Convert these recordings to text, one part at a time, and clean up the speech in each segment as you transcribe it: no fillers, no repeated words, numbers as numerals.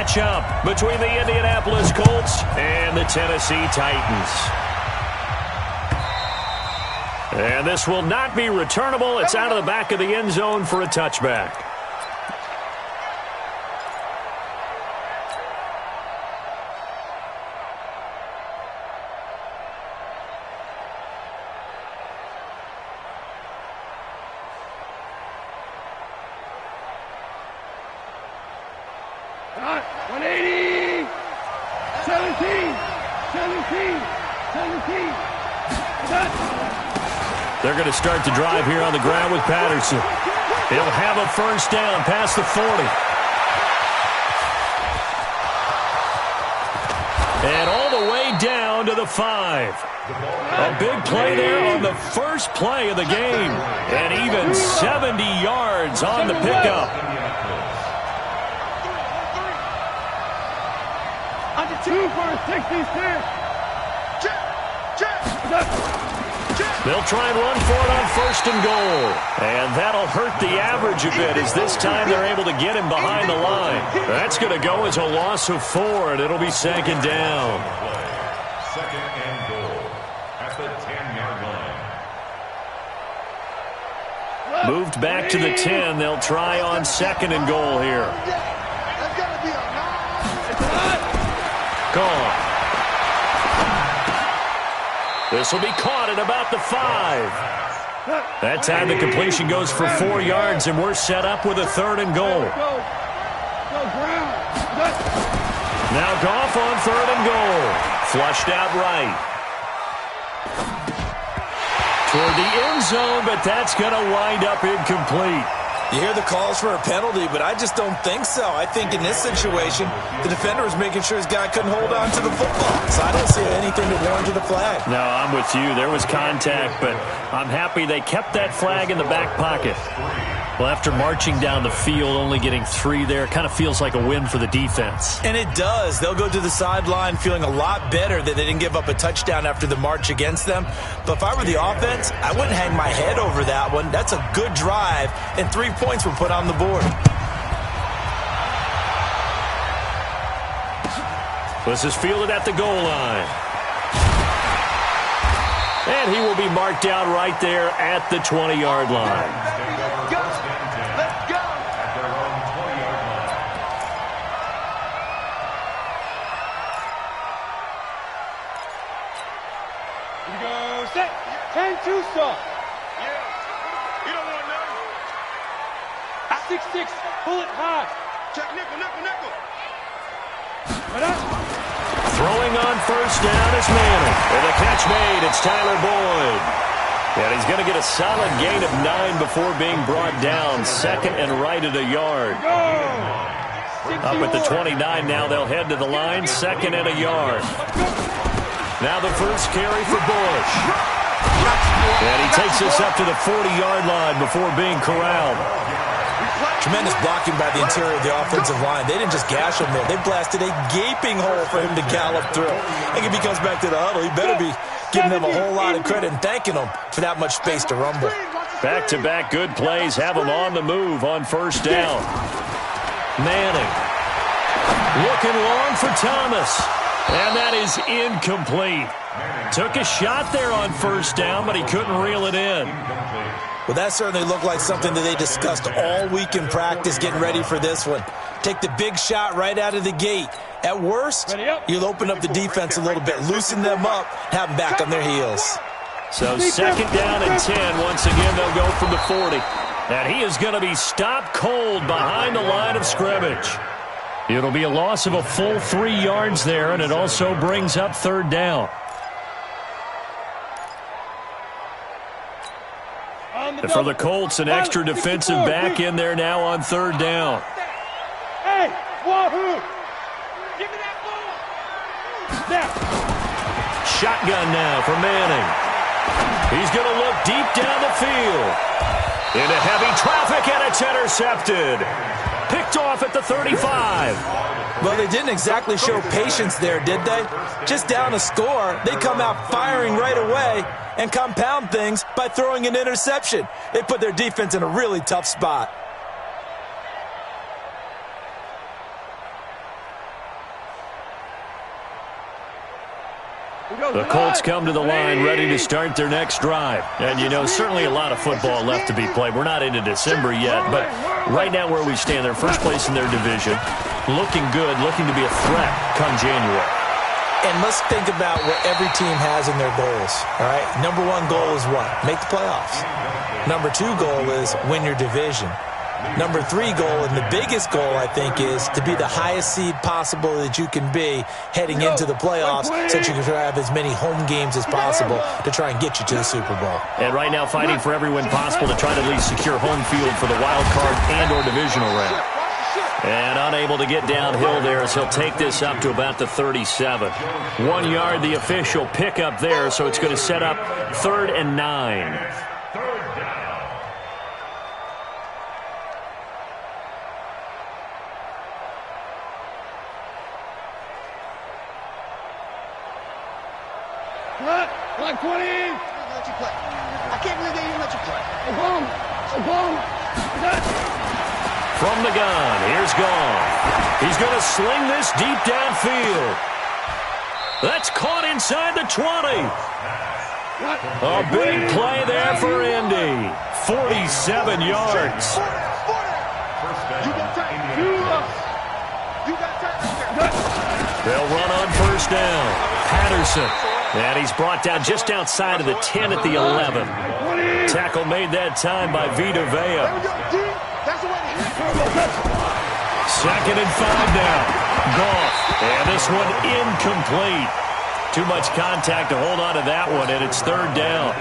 matchup between the Indianapolis Colts and the Tennessee Titans. And this will not be returnable. It's out of the back of the end zone for a touchback. They're going to start the drive here on the ground with Patterson. He'll have a first down past the 40. And all the way down to the 5. A big play there on the first play of the game. And even 70 yards on the pickup. Under 2 for a 66. They'll try and run for it on first and goal. And that'll hurt the average a bit as this time they're able to get him behind the line. That's going to go as a loss of 4, and it'll be second down. Second and goal at the 10-yard line. Moved back to the 10. They'll try on second and goal here. Gone. This will be caught at about the 5. That time the completion goes for 4 yards, and we're set up with a third and goal. Now Goff on third and goal. Flushed out right. Toward the end zone, but that's going to wind up incomplete. You hear the calls for a penalty, but I just don't think so. I think in this situation, the defender was making sure his guy couldn't hold on to the football. So I don't see anything to warrant the flag. No, I'm with you. There was contact, but I'm happy they kept that flag in the back pocket. Well, after marching down the field, only getting 3 there, kind of feels like a win for the defense. And it does. They'll go to the sideline feeling a lot better that they didn't give up a touchdown after the march against them. But if I were the offense, I wouldn't hang my head over that one. That's a good drive, and 3 points were put on the board. This is fielded at the goal line. And he will be marked down right there at the 20-yard line. Yeah. You don't want nothing. 6-6, pull it high. Check nickel. Throwing on first down is Manning. And the catch made, it's Tyler Boyd. And he's going to get a solid gain of 9 before being brought down. Second and right at a yard. Up at the 29 now, they'll head to the line. Second and a yard. Now the first carry for Bush. And he takes us up to the 40-yard line before being corralled. Tremendous blocking by the interior of the offensive line. They didn't just gash him there. They blasted a gaping hole for him to gallop through. I think if he comes back to the huddle, he better be giving them a whole lot of credit and thanking them for that much space to rumble. Back-to-back good plays have him on the move on first down. Manning. Looking long for Thomas. And that is incomplete. Took a shot there on first down, but he couldn't reel it in. Well, that certainly looked like something that they discussed all week in practice getting ready for this one. Take the big shot right out of the gate. At worst, you'll open up the defense a little bit, loosen them up, have them back on their heels. So second down and 10. Once again, they'll go from the 40. And he is going to be stopped cold behind the line of scrimmage. It'll be a loss of a full 3 yards there, and it also brings up third down. And for the Colts, an extra defensive back in there now on third down. Hey, wahoo! Give me that ball! Now. Shotgun now for Manning. He's going to look deep down the field. Into heavy traffic, and it's intercepted. Picked off at the 35. Well, they didn't exactly show patience there, did they? Just down a score, they come out firing right away and compound things by throwing an interception. They put their defense in a really tough spot. The Colts come to the line ready to start their next drive. And, you know, certainly a lot of football left to be played. We're not into December yet, but right now where we stand, they're first place in their division, looking good, looking to be a threat come January. And let's think about what every team has in their goals, all right? Number one goal is what? Make the playoffs. Number two goal is win your division. Number three goal, and the biggest goal, I think, is to be the highest seed possible that you can be heading into the playoffs so that you can have as many home games as possible to try and get you to the Super Bowl. And right now fighting for every win possible to try to at least secure home field for the wild card and or divisional round. And unable to get downhill there as he'll take this up to about the 37. 1 yard, the official pickup there, so it's going to set up 3rd and 9. Like 20! Let you play. I can't believe they even let you play. From the gun, here's Gone. He's going to sling this deep downfield. That's caught inside the 20. A big play there for Indy. 47 yards. They'll run on first down. Patterson. And he's brought down just outside of the 10 at the 11. Tackle made that time by Vita Vea. 2nd and 5 now. Goff. And this one incomplete. Too much contact to hold on to that one, and it's 3rd down.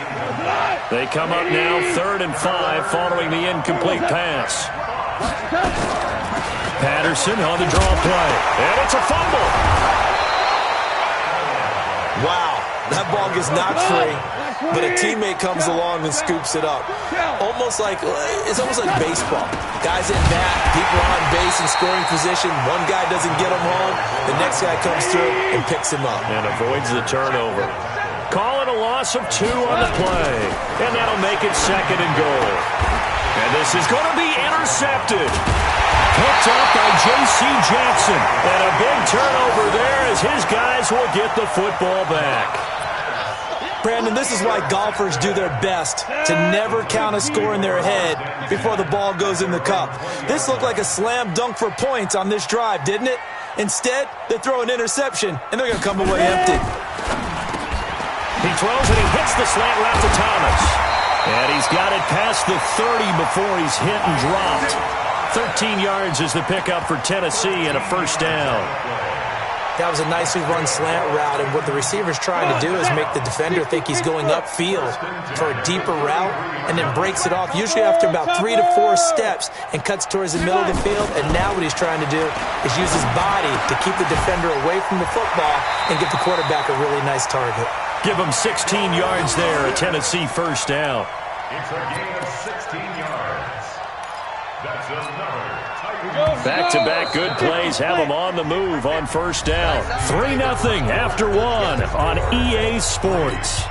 They come up now 3rd and 5 following the incomplete pass. Patterson on the draw play. And it's a fumble. Wow, that ball gets knocked free, but a teammate comes along and scoops it up. It's almost like baseball. Guys at bat, people are on base in scoring position. One guy doesn't get him home. The next guy comes through and picks him up. And avoids the turnover. Call it a loss of 2 on the play. And that'll make it 2nd and goal. And this is going to be intercepted. Picked up by J.C. Jackson. And a big turnover there as his guys will get the football back. Brandon, this is why golfers do their best to never count a score in their head before the ball goes in the cup. This looked like a slam dunk for points on this drive, didn't it? Instead, they throw an interception, and they're going to come away empty. He throws it and hits the slant route to Thomas. And he's got it past the 30 before he's hit and dropped. 13 yards is the pickup for Tennessee and a 1st down. That was a nicely run slant route, and what the receiver's trying to do is make the defender think he's going upfield for a deeper route and then breaks it off, usually after about 3 to 4 steps, and cuts towards the middle of the field. And now what he's trying to do is use his body to keep the defender away from the football and get the quarterback a really nice target. Give him 16 yards there, a Tennessee 1st down. It's a gain of 16 yards. That's another back-to-back good plays have them on the move on 1st down. 3-0 after 1 on EA Sports.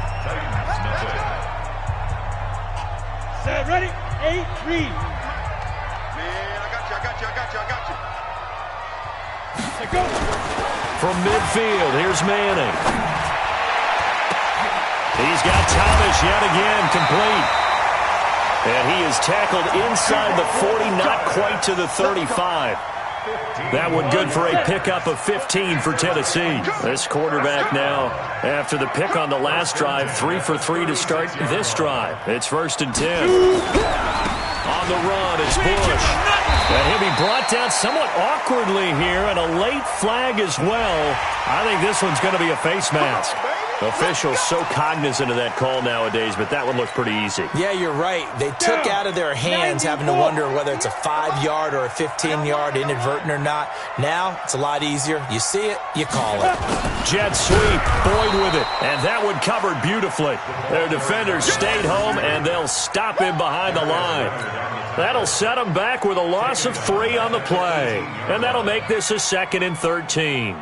Set, ready? 8-3. Man, I got you. Let's go. From midfield, here's Manning. He's got Thomas yet again complete. And he is tackled inside the 40, not quite to the 35. That one good for a pickup of 15 for Tennessee. This quarterback now, after the pick on the last drive, 3 for 3 to start this drive. It's 1st and 10. On the run, it's Bush. And he'll be brought down somewhat awkwardly here, and a late flag as well. I think this one's going to be a face mask. Officials so cognizant of that call nowadays, but that one looked pretty easy. Yeah, you're right. They took out of their hands having to wonder whether it's a 5-yard or a 15-yard, inadvertent or not. Now, it's a lot easier. You see it, you call it. Jet sweep, Boyd with it, and that one covered beautifully. Their defenders stayed home, and they'll stop him behind the line. That'll set them back with a loss of 3 on the play, and that'll make this a 2nd and 13.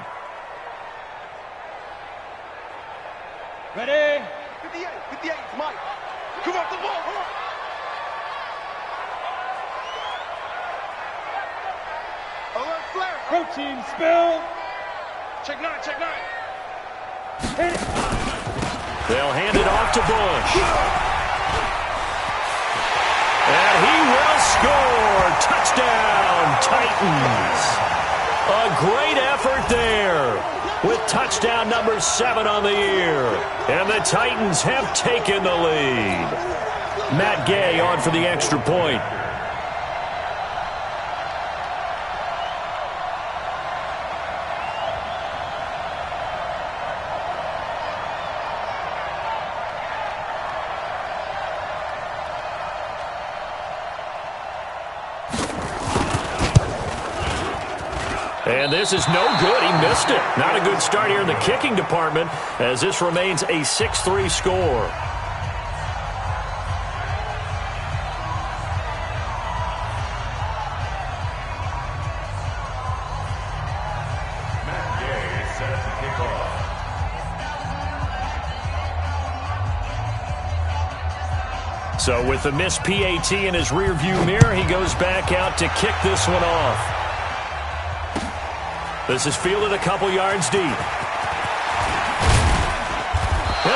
Ready? 58, Mike. Come off the ball, come on. Alert flare. Protein spill. Check 9, check 9. They'll hand it off to Bush. And he will score. Touchdown, Titans. A great effort there with touchdown number 7 on the year. And the Titans have taken the lead. Matt Gay on for the extra point. And this is no good. He missed it. Not a good start here in the kicking department as this remains a 6-3 score. Matt Gay is set to kick off. So with the missed PAT in his rearview mirror, he goes back out to kick this one off. This is fielded a couple yards deep. And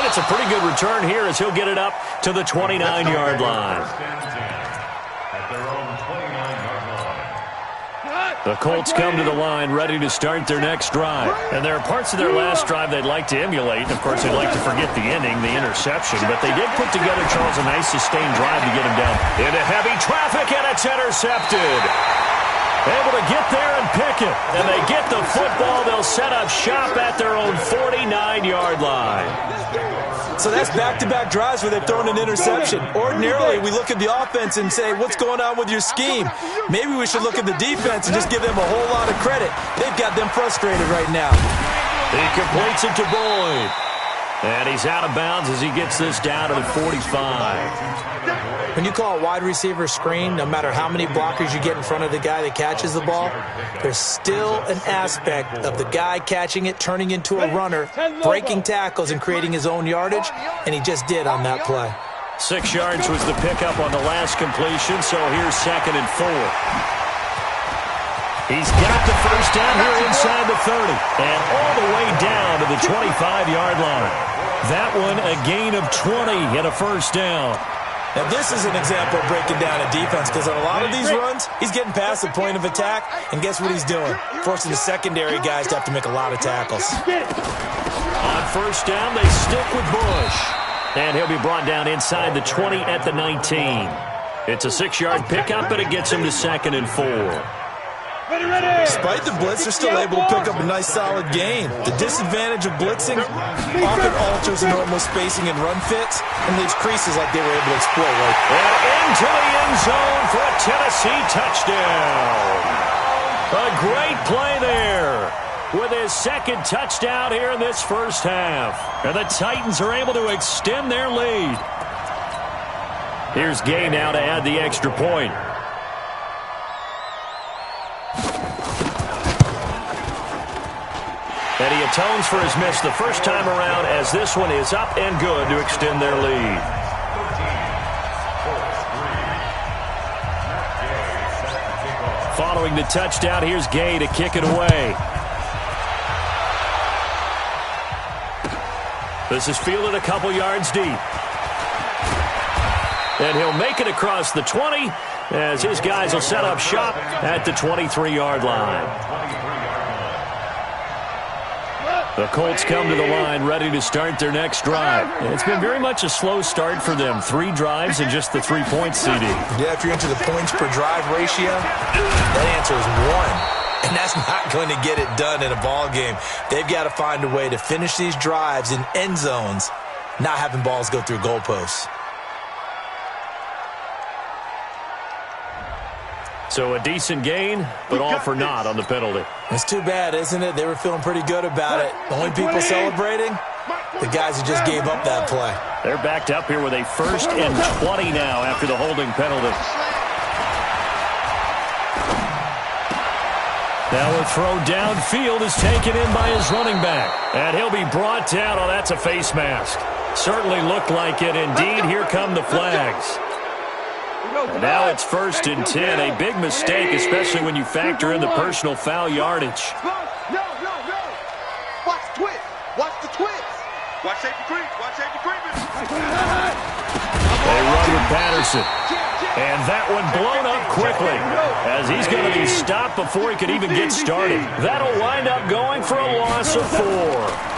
it's a pretty good return here as he'll get it up to the 29-yard line. At their own 29-yard line. The Colts come to the line ready to start their next drive. And there are parts of their last drive they'd like to emulate. Of course, they'd like to forget the ending, the interception. But they did put together, Charles, a nice sustained drive to get him down into heavy traffic, and it's intercepted. Able to get there and pick it. And they get the football. They'll set up shop at their own 49-yard line. So that's back-to-back drives where they've thrown an interception. Ordinarily, we look at the offense and say, what's going on with your scheme? Maybe we should look at the defense and just give them a whole lot of credit. They've got them frustrated right now. He completes it to Boyd. And he's out of bounds as he gets this down to the 45. When you call a wide receiver screen, no matter how many blockers you get in front of the guy that catches the ball, there's still an aspect of the guy catching it, turning into a runner, breaking tackles and creating his own yardage, and he just did on that play. 6 yards was the pickup on the last completion, so here's 2nd and 4. He's got the first down here inside the 30, and all the way down to the 25-yard line. That one a gain of 20 and a first down. Now, this is an example of breaking down a defense because on a lot of these runs, he's getting past the point of attack, and guess what he's doing? Forcing the secondary guys to have to make a lot of tackles. On first down, they stick with Bush. And he'll be brought down inside the 20 at the 19. It's a 6-yard pickup, but it gets him to 2nd and 4. Despite the blitz, they're still able to pick up a nice solid gain. The disadvantage of blitzing often alters the normal spacing and run fits and leaves creases like they were able to exploit. And into the end zone for a Tennessee touchdown. A great play there with his 2nd touchdown here in this first half. And the Titans are able to extend their lead. Here's Gay now to add the extra point. And he atones for his miss the first time around as this one is up and good to extend their lead. Following the touchdown, here's Gay to kick it away. This is fielded a couple yards deep. And he'll make it across the 20 as his guys will set up shop at the 23-yard line. The Colts come to the line ready to start their next drive. It's been very much a slow start for them. 3 drives and just the 3 points, CD. Yeah, if you're into the points per drive ratio, that answer is 1. And that's not going to get it done in a ball game. They've got to find a way to finish these drives in end zones, not having balls go through goalposts. So a decent gain, but all for naught on the penalty. It's too bad, isn't it? They were feeling pretty good about it. The only people celebrating, the guys who just gave up that play. They're backed up here with a 1st and 20 now after the holding penalty. Now a throw downfield is taken in by his running back. And he'll be brought down. Oh, that's a face mask. Certainly looked like it. Indeed, here come the flags. And now it's 1st and 10. A big mistake, especially when you factor in the personal foul yardage. No. Watch the twist. Watch the twist. Patterson. And that one blown up quickly as he's going to be stopped before he could even get started. That'll wind up going for a loss of 4.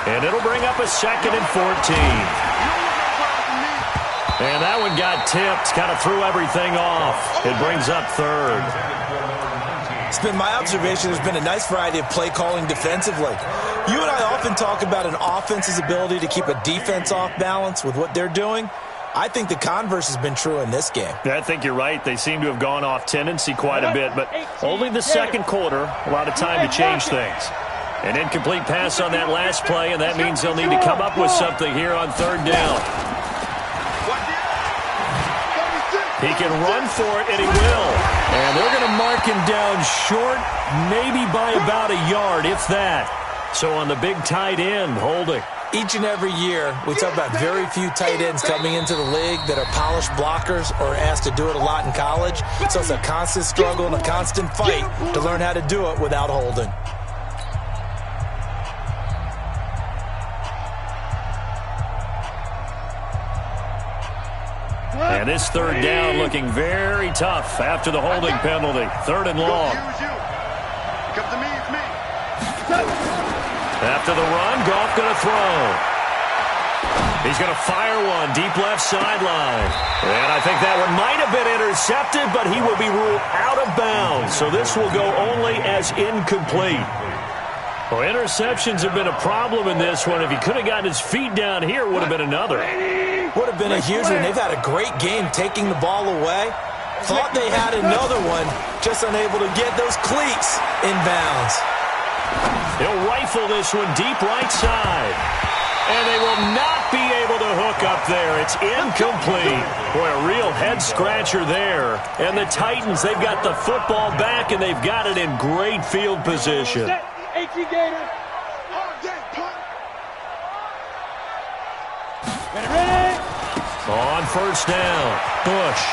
And it'll bring up a 2nd and 14. And that one got tipped, kind of threw everything off. It brings up 3rd. It's been my observation there's been a nice variety of play calling defensively. You and I often talk about an offense's ability to keep a defense off balance with what they're doing. I think the converse has been true in this game. I think you're right. They seem to have gone off tendency quite a bit, but only the second quarter, a lot of time to change things. An incomplete pass on that last play, and that means they'll need to come up with something here on 3rd down. He can run for it, and he will. And they're going to mark him down short, maybe by about a yard, if that. So on the big tight end, holding. Each and every year, we talk about very few tight ends coming into the league that are polished blockers or asked to do it a lot in college. So it's a constant struggle and a constant fight to learn how to do it without holding. And this 3rd down looking very tough after the holding penalty. 3rd and long. Come to me, it's me. After the run, Goff going to throw. He's going to fire one deep left sideline. And I think that one might have been intercepted, but he will be ruled out of bounds. So this will go only as incomplete. Well, interceptions have been a problem in this one. If he could have gotten his feet down here, it would have been another. Would have been a huge one. They've had a great game taking the ball away. Thought they had another one, just unable to get those cleats in bounds. He'll rifle this one deep right side. And they will not be able to hook up there. It's incomplete. Boy, a real head-scratcher there. And the Titans, they've got the football back, and they've got it in great field position. On 1st down, Bush.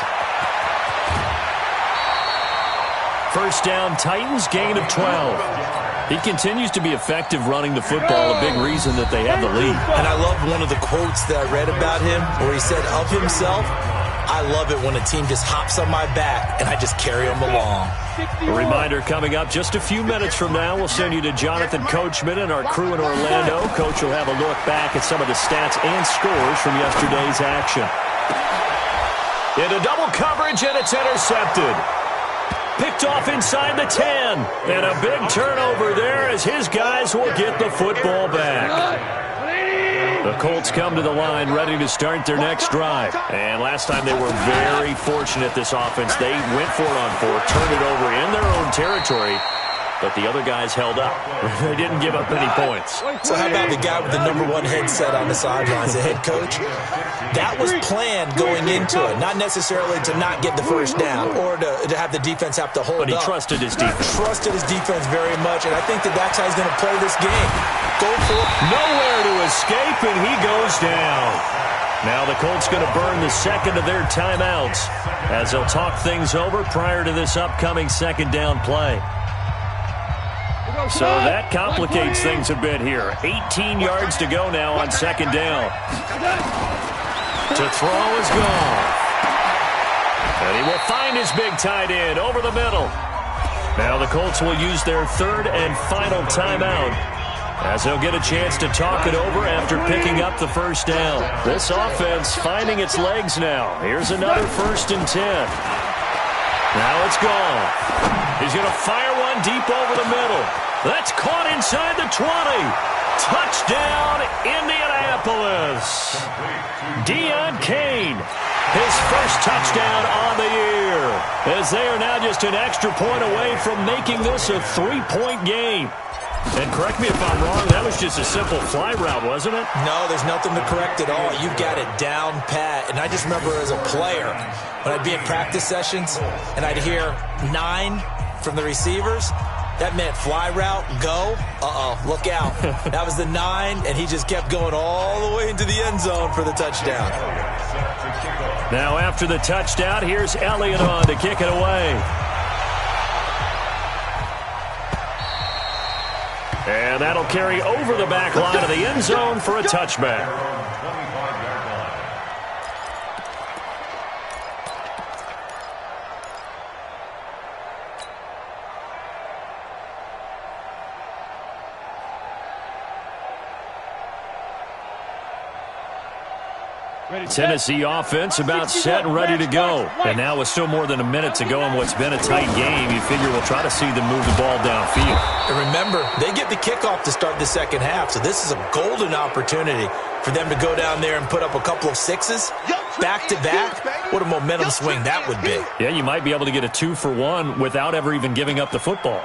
1st down, Titans, gain of 12. He continues to be effective running the football, a big reason that they have the lead. And I love one of the quotes that I read about him where he said of himself, I love it when a team just hops on my back and I just carry them along. A reminder coming up just a few minutes from now. We'll send you to Jonathan Coachman and our crew in Orlando. Coach will have a look back at some of the stats and scores from yesterday's action. Into double coverage, and it's intercepted. Picked off inside the 10. And a big turnover there as his guys will get the football back. The Colts come to the line ready to start their next drive. And last time they were very fortunate, this offense. They went for it on 4, turned it over in their own territory. But the other guys held up. They didn't give up any points. So how about the guy with the #1 headset on the sidelines, the head coach? That was planned going into it, not necessarily to not get the first down or to have the defense have to hold up. But he trusted his defense. Trusted his defense very much, and I think that's how he's going to play this game. Go for it. Nowhere to escape, and he goes down. Now the Colts going to burn the second of their timeouts as they'll talk things over prior to this upcoming 2nd down play. So that complicates things a bit here. 18 yards to go now on 2nd down. To throw is gone. And he will find his big tight end over the middle. Now the Colts will use their 3rd and final timeout as they'll get a chance to talk it over after picking up the 1st down. This offense finding its legs now. Here's another 1st and 10. Now it's gone. He's going to fire one deep over the middle. That's caught inside the 20. Touchdown, Indianapolis. Deion Kane, his first touchdown on the year, as they are now just an extra point away from making this a 3-point game. And correct me if I'm wrong, that was just a simple fly route, wasn't it? No, there's nothing to correct at all. You got it down pat. And I just remember as a player, when I'd be in practice sessions and I'd hear 9 from the receivers, that meant fly route, go, look out. That was the 9, and he just kept going all the way into the end zone for the touchdown. Now after the touchdown, here's Elliott on to kick it away. And that'll carry over the back line of the end zone for a touchback. Tennessee offense about set and ready to go. And now with still more than a minute to go in what's been a tight game, you figure we'll try to see them move the ball downfield. And remember, they get the kickoff to start the second half, so this is a golden opportunity for them to go down there and put up a couple of sixes back-to-back. What a momentum swing that would be. Yeah, you might be able to get a 2-for-1 without ever even giving up the football.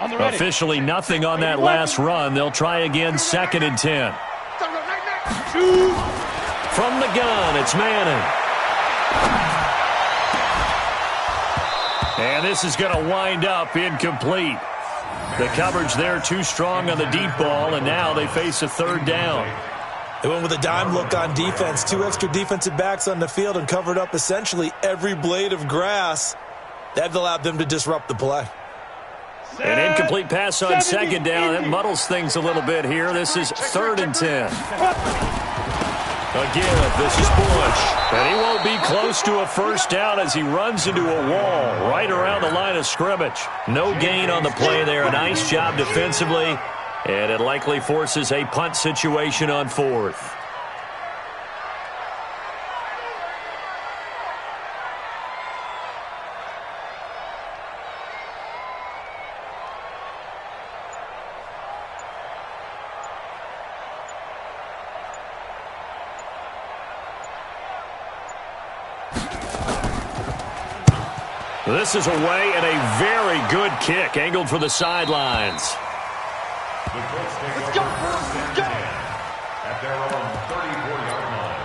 Officially nothing on that last run. They'll try again, 2nd and 10. From the gun, it's Manning. And this is going to wind up incomplete. The coverage there too strong on the deep ball, and now they face a 3rd down. They went with a dime look on defense. 2 extra defensive backs on the field and covered up essentially every blade of grass. That allowed them to disrupt the play. An incomplete pass on 2nd down. That muddles things a little bit here. This is 3rd and 10. Again, this is Bush. And he won't be close to a 1st down as he runs into a wall right around the line of scrimmage. No gain on the play there. A nice job defensively. And it likely forces a punt situation on 4th. This is away and a very good kick, angled for the sidelines. Let's go, let's go. At their own 34-yard line.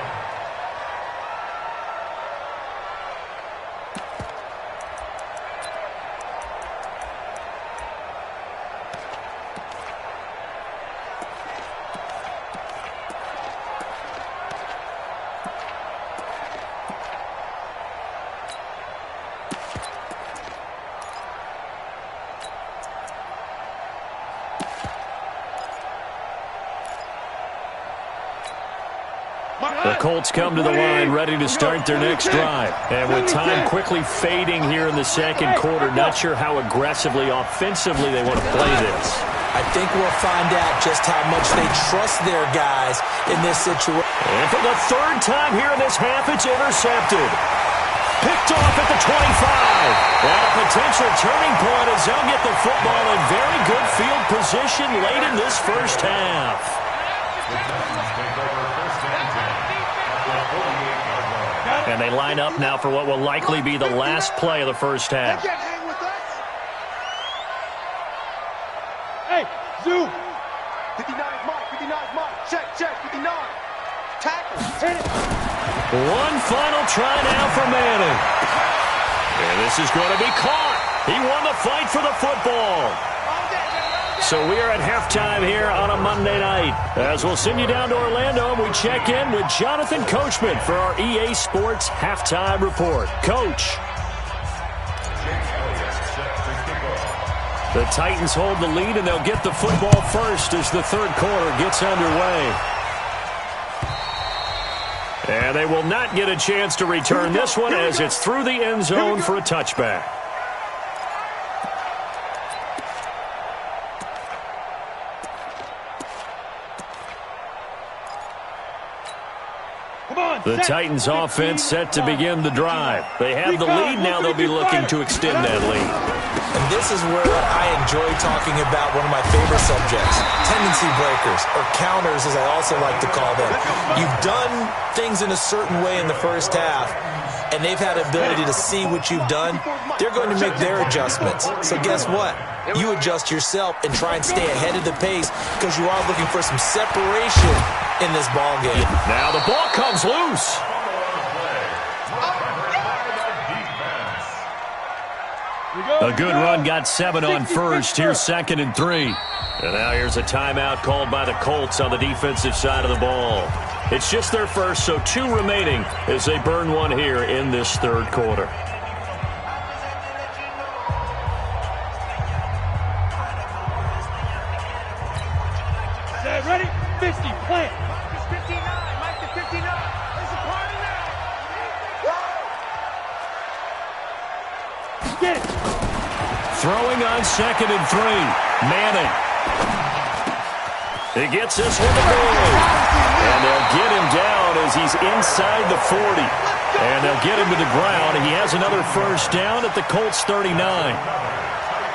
The Colts come to the line ready to start their next drive. And with time quickly fading here in the 2nd quarter, not sure how aggressively, offensively they want to play this. I think we'll find out just how much they trust their guys in this situation. And for the 3rd time here in this half, it's intercepted. Picked off at the 25. And a potential turning point as they'll get the football in very good field position late in this 1st half. And they line up now for what will likely be the last play of the 1st half. They can't hang with us. Hey, zoom. 59 is mine. 59 is mine. Check, 59. Tackle. Hit it. One final try now for Manning. And this is going to be caught. He won the fight for the football. So we are at halftime here on a Monday night. As we'll send you down to Orlando, and we check in with Jonathan Coachman for our EA Sports Halftime Report. Coach. The Titans hold the lead, and they'll get the football first as the 3rd quarter gets underway. And they will not get a chance to return this one as it's through the end zone for a touchback. The Titans offense set to begin the drive. They have the lead. Now they'll be looking to extend that lead. And this is where I enjoy talking about one of my favorite subjects, tendency breakers, or counters as I also like to call them. You've done things in a certain way in the 1st half, and they've had ability to see what you've done. They're going to make their adjustments. So guess what? You adjust yourself and try and stay ahead of the pace because you are looking for some separation in this ball game. Now the ball comes loose. A good run, got 7 on 1st. Here's 2nd and 3. And now here's a timeout called by the Colts on the defensive side of the ball. It's just their first, so 2 remaining as they burn one here in this 3rd quarter. Ready? 50, plant. Mike is 59. Mike is 59. It's a party now. Get it. Throwing on 2nd and 3. Manning. He gets this one to Boyd. And they'll get him down as he's inside the 40. And they'll get him to the ground. He has another first down at the Colts 39.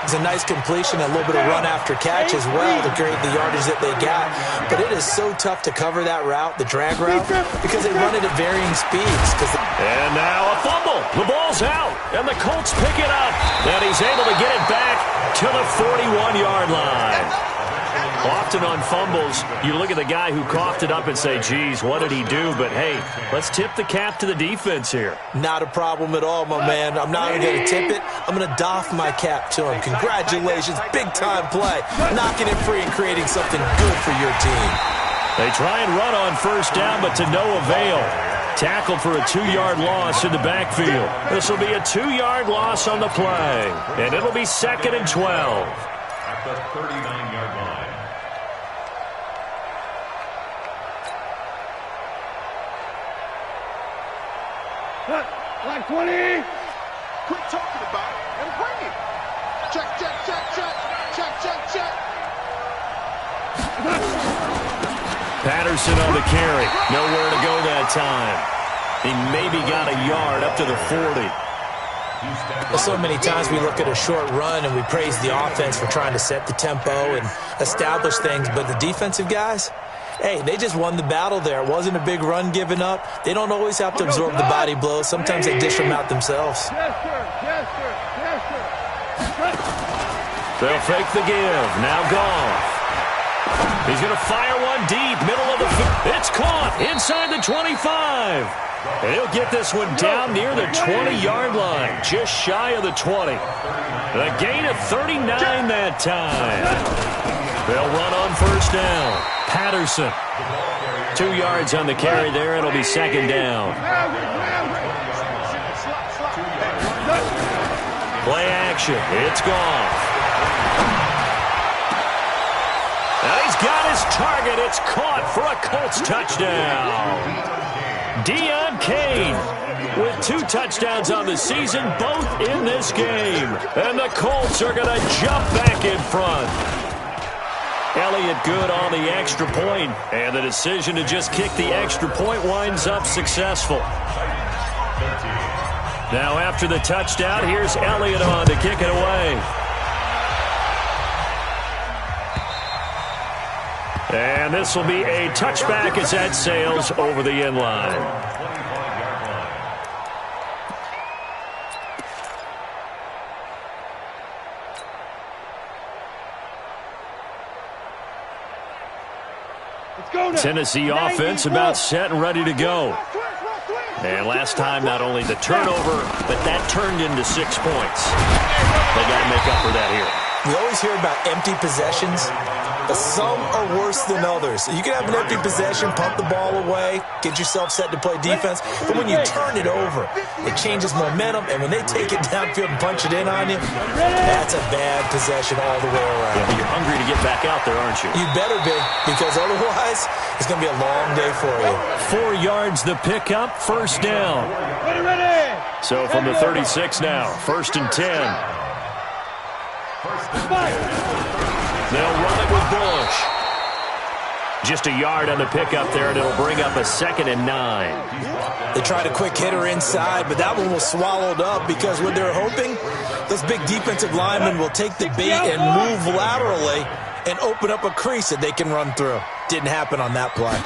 It's a nice completion, a little bit of run after catch as well to create the yardage that they got. But it is so tough to cover that route, the drag route, because they run it at varying speeds. And now a fumble. The ball's out, and the Colts pick it up. And he's able to get it back to the 41-yard line. Often on fumbles, you look at the guy who coughed it up and say, geez, what did he do? But, hey, let's tip the cap to the defense here. Not a problem at all, my man. I'm not even going to tip it. I'm going to doff my cap to him. Congratulations, big-time play. Knocking it free and creating something good for your team. They try and run on first down, but to no avail. Tackled for a 2-yard loss in the backfield. This will be a 2-yard loss on the play, and it'll be 2nd and 12. At the 39-yard line. Line 20. Quit talking about it and bring it. Check, check, check, check. Check, check, check. Patterson on the carry. Nowhere to go that time. He maybe got a yard up to the 40. So many times we look at a short run and we praise the offense for trying to set the tempo and establish things, but the defensive guys, hey, they just won the battle there. It wasn't a big run given up. They don't always have to absorb the body blows. Sometimes they dish them out themselves. Yes, sir. Yes, sir. Yes, sir. They'll fake the give. Now Goff. He's going to fire one deep, middle of the field. It's caught inside the 25. And he'll get this one down near the 20-yard line, just shy of the 20. A gain of 39 that time. They'll run on first down. Patterson. 2 yards on the carry there. It'll be 2nd down. Play action. It's Goff. And he's got his target. It's caught for a Colts touchdown. Deion Kane with 2 touchdowns on the season, both in this game. And the Colts are going to jump back in front. Elliott good on the extra point, and the decision to just kick the extra point winds up successful. Now after the touchdown, here's Elliott on to kick it away. And this will be a touchback as that sails over the end line. Tennessee offense about set and ready to go. And last time, not only the turnover, but that turned into 6 points. They got to make up for that here. We always hear about empty possessions, but some are worse than others. You can have an empty possession, pump the ball away, get yourself set to play defense, but when you turn it over, it changes momentum, and when they take it downfield and punch it in on you, that's a bad possession all the way around. Yeah, but you're hungry to get back out there, aren't you? You better be, because otherwise, it's going to be a long day for you. 4 yards the pickup, first down. Ready. So from the 36 now, 1st and 10. They'll run it with Bush. Just a yard on the pickup there, and it'll bring up a 2nd and 9. They tried a quick hitter inside, but that one was swallowed up because what they're hoping, those big defensive linemen will take the bait and move laterally and open up a crease that they can run through. Didn't happen on that play.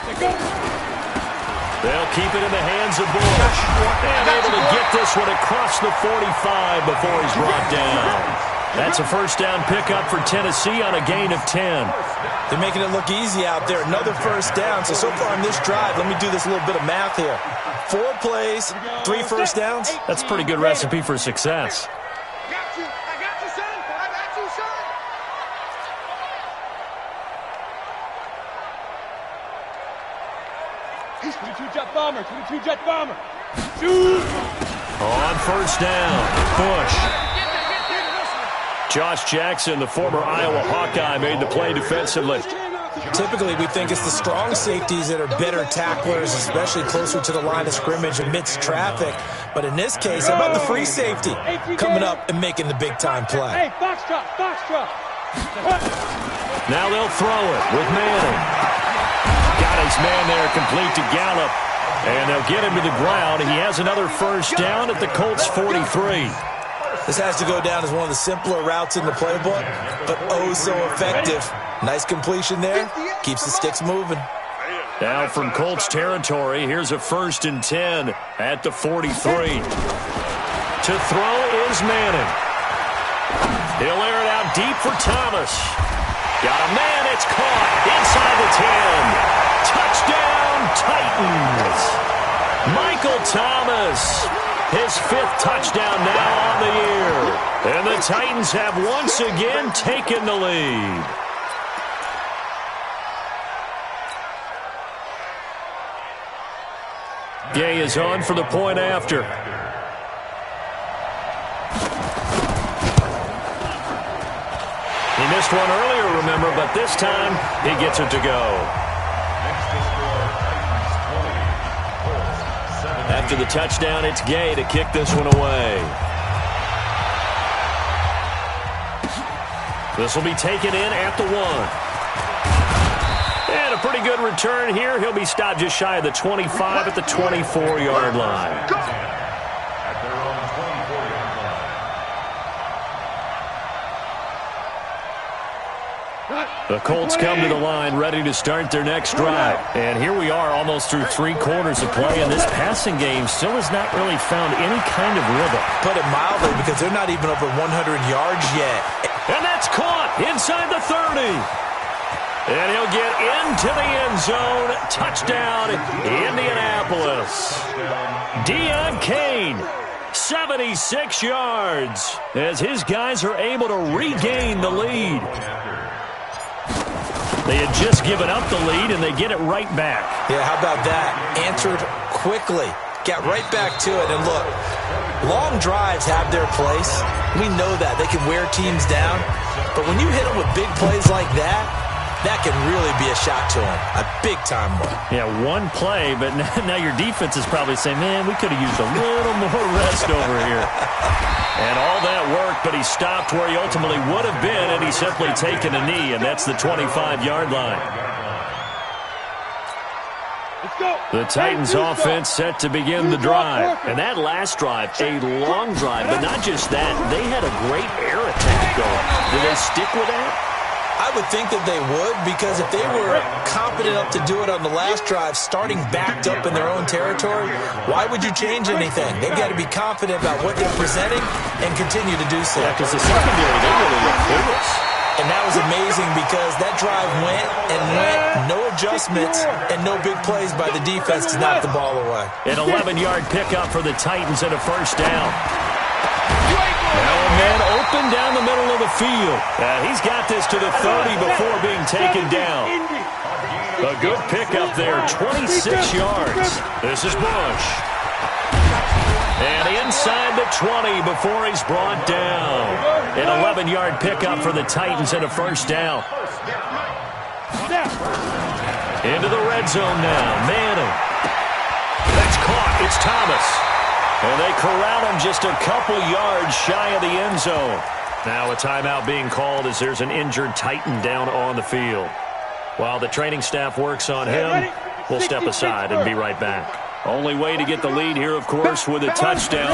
They'll keep it in the hands of Bush. And able to get this one across the 45 before he's brought down. That's a first down pickup for Tennessee on a gain of 10. They're making it look easy out there. Another first down. So far on this drive, let me do this little bit of math here. 4 plays, 3 first downs. That's a pretty good recipe for success. I got you, son. I got you, son. He's 22-jet bomber. 22-jet bomber. Shoot. On first down, Bush. Josh Jackson, the former Iowa Hawkeye, made the play defensively. Typically, we think it's the strong safeties that are better tacklers, especially closer to the line of scrimmage amidst traffic. But in this case, how about the free safety coming up and making the big-time play? Hey, box drop, box drop. Now they'll throw it with Manning. Got his man there complete to Gallup. And they'll get him to the ground. He has another first down at the Colts 43. This has to go down as one of the simpler routes in the playbook, but oh so effective. Nice completion there. Keeps the sticks moving. Now from Colts territory, here's a 1st and 10 at the 43. To throw is Manning. He'll air it out deep for Thomas. Got a man, it's caught inside the 10. Touchdown, Titans. Michael Thomas, his 5th touchdown now on the year. And the Titans have once again taken the lead. Gay is on for the point after. He missed one earlier, remember, but this time he gets it to go. After the touchdown, it's Gay to kick this one away. This will be taken in at the 1. And a pretty good return here. He'll be stopped just shy of the 25 at the 24-yard line. The Colts come to the line ready to start their next drive. And here we are almost through 3 quarters of play, and this passing game still has not really found any kind of rhythm. Put it mildly, because they're not even over 100 yards yet. And that's caught inside the 30. And he'll get into the end zone. Touchdown, Indianapolis. Deion Kane, 76 yards, as his guys are able to regain the lead. They had just given up the lead, and they get it right back. Yeah, how about that? Answered quickly. Got right back to it. And look, long drives have their place. We know that. They can wear teams down. But when you hit them with big plays like that, that can really be a shot to them. A big-time one. Yeah, one play, but now your defense is probably saying, man, we could have used a little more rest over here. And all that worked, but he stopped where he ultimately would have been, and he's simply taken a knee, and that's the 25-yard line. The Titans offense set to begin the drive. And that last drive, a long drive, but not just that. They had a great air attack going. Do they stick with that? I would think that they would, because if they were confident enough to do it on the last drive, starting backed up in their own territory, why would you change anything? They've got to be confident about what they're presenting and continue to do so. Yeah, because the secondary, they really look clueless. And that was amazing, because that drive went and went, no adjustments, and no big plays by the defense to knock the ball away. An 11-yard pickup for the Titans and a first down. Now a man open down the middle of the field. He's got this to the 30 before being taken down. A good pickup there, 26 yards. This is Bush. And inside the 20 before he's brought down. An 11-yard pickup for the Titans and a first down. Into the red zone now. Manning. That's caught. It's Thomas. And they corral him just a couple yards shy of the end zone. Now a timeout being called as there's an injured Titan down on the field. While the training staff works on him, we'll step aside and be right back. Only way to get the lead here, of course, with a touchdown.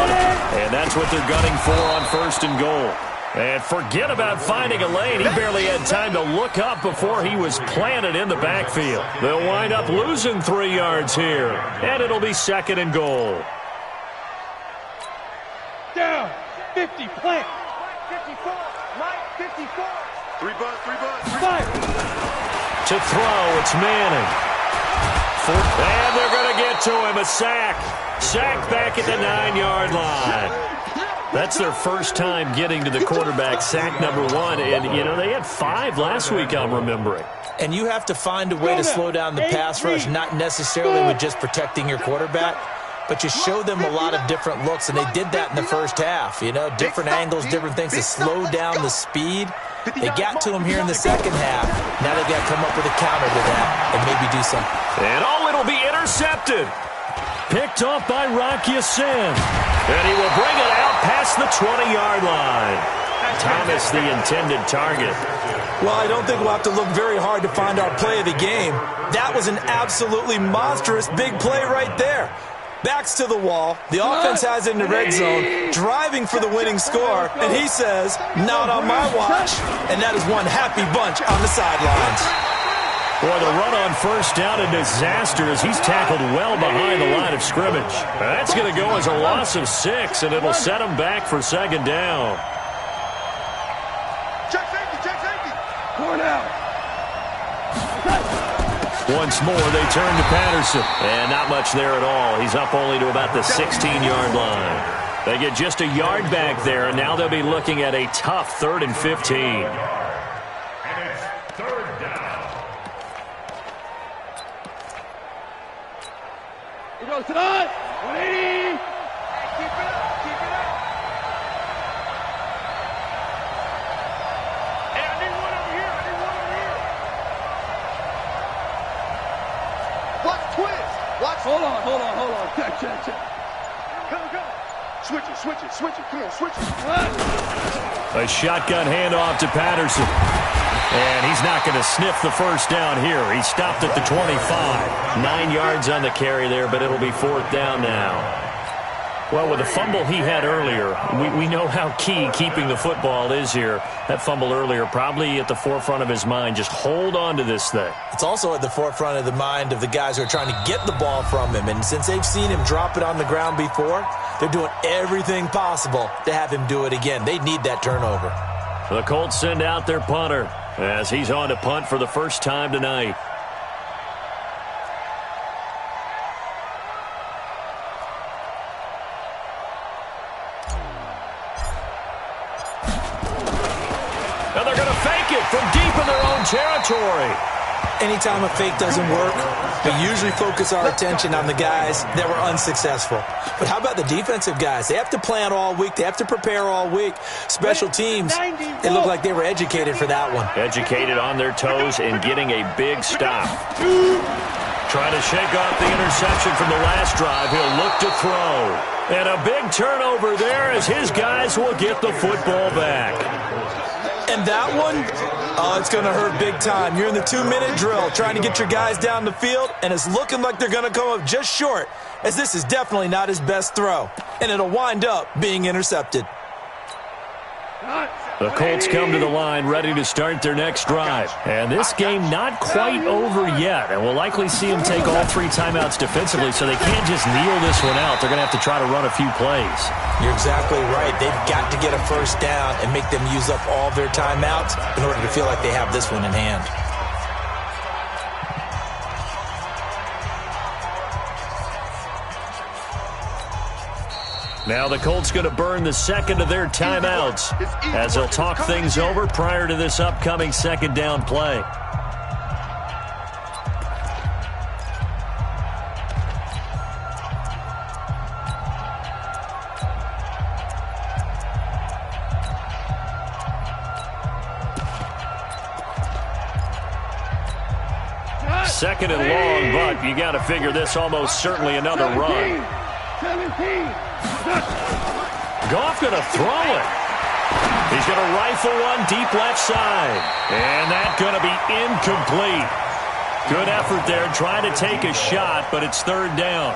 And that's what they're gunning for on 1st and goal. And forget about finding a lane. He barely had time to look up before he was planted in the backfield. They'll wind up losing 3 yards here. And it'll be 2nd and goal. Down, 50, plant. 54, Mike, 54. 3 bucks. Five. To throw, it's Manning. And they're going to get to him, a sack. Sack back at the 9-yard line. That's their first time getting to the quarterback, sack number 1. And, you know, they had 5 last week, I'm remembering. And you have to find a way to slow down the pass rush, not necessarily with just protecting your quarterback, but you show them a lot of different looks, and they did that in the first half. You know, different angles, different things to slow down the speed. They got to him here in the second half. Now they've got to come up with a counter to that and maybe do something. And it'll be intercepted. Picked off by Rock Ya-Sin. And he will bring it out past the 20-yard line. Thomas, the intended target. Well, I don't think we'll have to look very hard to find our play of the game. That was an absolutely monstrous big play right there. Backs to the wall. The offense has it in the red zone, driving for the winning score, and he says, not on my watch. And that is one happy bunch on the sidelines. Boy, the run on first down, a disaster as he's tackled well behind the line of scrimmage. That's going to go as a loss of 6, and it'll set him back for second down. Check safety. Going out. Once more, they turn to Patterson. And not much there at all. He's up only to about the 16-yard line. They get just a yard back there, and now they'll be looking at a tough 3rd and 15. And it's 3rd down. He goes to us. 180. Keep it up. Hey, I need one over here. Watch twist. Hold on. Check. Come. Switch it. Come on, switch it. A shotgun handoff to Patterson. And he's not going to sniff the first down here. He stopped at the 25. 9 yards on the carry there, but it'll be 4th down now. Well, with the fumble he had earlier, we know how key keeping the football is here. That fumble earlier probably at the forefront of his mind. Just hold on to this thing. It's also at the forefront of the mind of the guys who are trying to get the ball from him. And since they've seen him drop it on the ground before, they're doing everything possible to have him do it again. They need that turnover. The Colts send out their punter as he's on to punt for the first time tonight. And they're going to fake it from deep in their own territory. Anytime a fake doesn't work, we usually focus our attention on the guys that were unsuccessful. But how about the defensive guys? They have to plan all week. They have to prepare all week. Special teams, they look like they were educated for that one. Educated on their toes and getting a big stop. Trying to shake off the interception from the last drive. He'll look to throw. And a big turnover there as his guys will get the football back. And that one, it's going to hurt big time. You're in the 2-minute drill trying to get your guys down the field, and it's looking like they're going to come up just short, as this is definitely not his best throw. And it'll wind up being intercepted. The Colts come to the line ready to start their next drive. And this game not quite over yet. And we'll likely see them take all 3 timeouts defensively, so they can't just kneel this one out. They're going to have to try to run a few plays. You're exactly right. They've got to get a first down and make them use up all their timeouts in order to feel like they have this one in hand. Now the Colts going to burn the second of their timeouts as they'll talk things over prior to this upcoming second down play. Second and long, but you got to figure this almost certainly another run. 17. Goff going to throw it. He's going to rifle one deep left side. And that's going to be incomplete. Good effort there trying to take a shot, but it's 3rd down.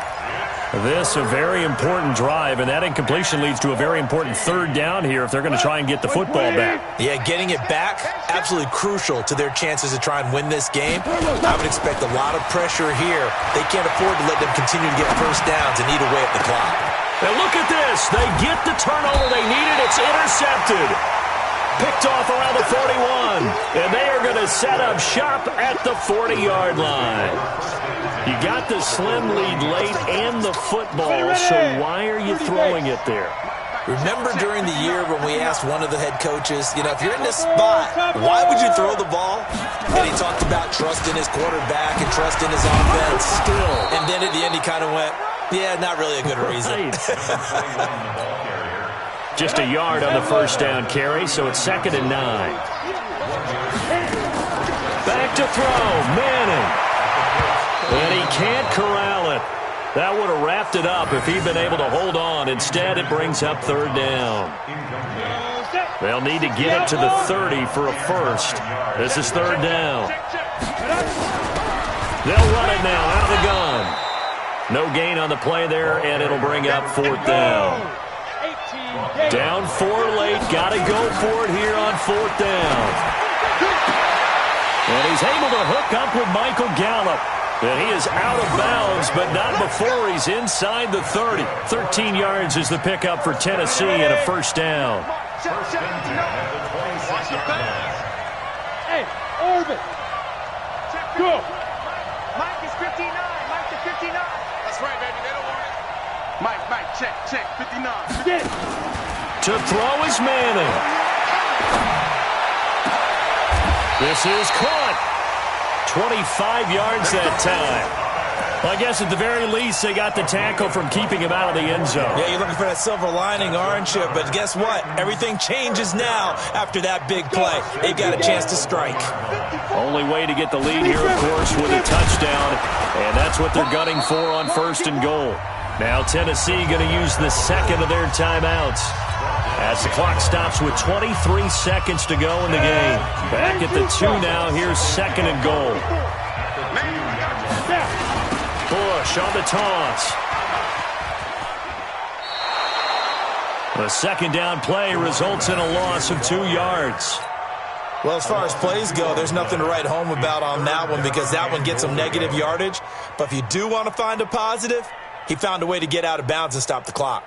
This a very important drive, and that incompletion leads to a very important 3rd down here if they're going to try and get the football back. Yeah, getting it back, absolutely crucial to their chances to try and win this game. I would expect a lot of pressure here. They can't afford to let them continue to get first downs and eat away at the clock. And look at this. They get the turnover they needed. It's intercepted. Picked off around the 41. And they are going to set up shop at the 40-yard line. You got the slim lead late and the football, so why are you throwing it there? Remember during the year when we asked one of the head coaches, if you're in this spot, why would you throw the ball? And he talked about trusting his quarterback and trusting his offense. And then at the end he kind of went, yeah, not really a good reason. Just a yard on the first down carry, so it's 2nd and 9. Back to throw, Manning. And he can't corral it. That would have wrapped it up if he'd been able to hold on. Instead, it brings up 3rd down. They'll need to get it to the 30 for a first. This is third down. They'll run it now out of the gun. No gain on the play there, and it'll bring up fourth down. Down 4 late. Got to go for it here on fourth down. And he's able to hook up with Michael Gallup. And he is out of bounds, but not before he's inside the 30. 13 yards is the pickup for Tennessee and a first down. Hey, Orvin. Go. Mike is 59. Mike is 59. That's right, baby. They don't want it. Mike, check, 59. Get it. To throw is Manning. This is caught. 25 yards that time. Well, I guess at the very least, they got the tackle from keeping him out of the end zone. Yeah, you're looking for that silver lining, aren't you? But guess what? Everything changes now after that big play. They've got a chance to strike. Only way to get the lead here, of course, with a touchdown. And that's what they're gunning for on first and goal. Now Tennessee going to use the second of their timeouts, as the clock stops with 23 seconds to go in the game. Back at the 2 now. Here's second and goal. Bush on the toss. The second down play results in a loss of 2 yards. Well, as far as plays go, there's nothing to write home about on that one because that one gets some negative yardage. But if you do want to find a positive, he found a way to get out of bounds and stop the clock.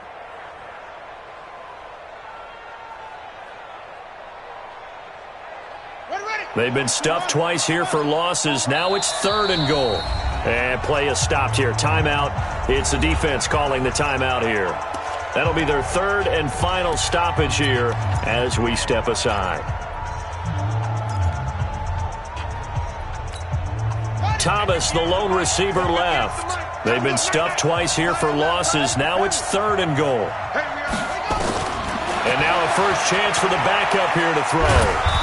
They've been stuffed twice here for losses. Now it's third and goal. And play is stopped here. Timeout. It's the defense calling the timeout here. That'll be their third and final stoppage here as we step aside. Thomas, the lone receiver, left. They've been stuffed twice here for losses. Now it's third and goal. And now a first chance for the backup here to throw.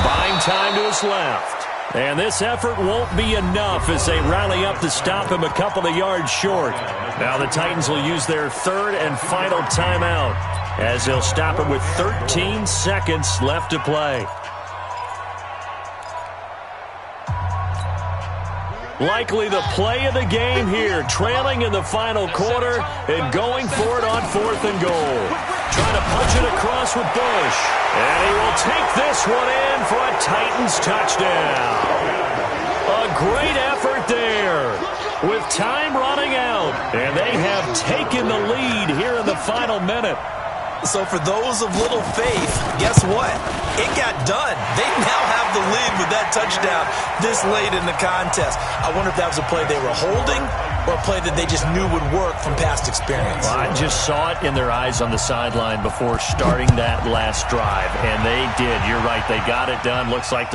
Buying time to his left. And this effort won't be enough as they rally up to stop him a couple of yards short. Now the Titans will use their third and final timeout as they'll stop him with 13 seconds left to play. Likely the play of the game here, trailing in the final quarter and going for it on fourth and goal. Trying to punch it across with Bush. And he will take this one in for a Titans touchdown. A great effort there with time running out. And they have taken the lead here in the final minute. So for those of little faith, guess what? It got done. They now have the lead with that touchdown this late in the contest. I wonder if that was a play they were holding or a play that they just knew would work from past experience. Well, I just saw it in their eyes on the sideline before starting that last drive, and they did. You're right. They got it done. Looks like